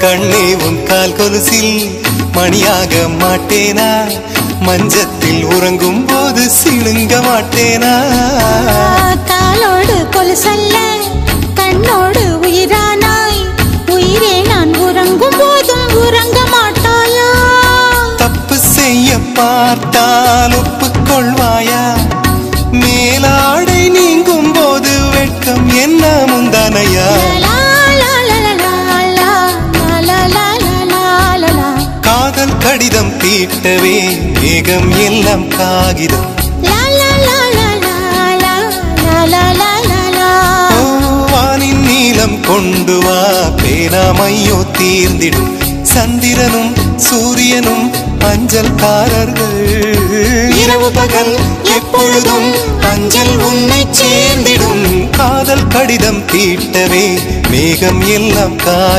கண்ணே உன் கால் கொலுசில் மணியாக மாட்டேனா, மஞ்சத்தில் உறங்கும் போது சிணுங்க மாட்டேனா. காலோடு கொலுசல்ல கண்ணோடு உயிரானாய், உயிரே நான் உறங்கும் போதும் உறங்க மாட்டாயா. தப்பு செய்ய பார்த்தால் ஒப்புக்கொள்வாயா, மேலாடை நீங்கும் போது வெட்கம் என்ன முந்தானையா. காதல் கடிதம் தீட்டவே மேகம் எல்லாம் காகிதம். வானின் நீளம் கொண்டு வா, பேனாமையோ தீர்ந்திடும். சந்திரனும் சூரியனும் அஞ்சல்காரர்கள், இரவு பகல் எப்பொழுதும் அஞ்சல் உன்னை சேர்ந்திடும். காதல் கடிதம் தீட்டவே மேகம் எல்லாம் காகிதம்.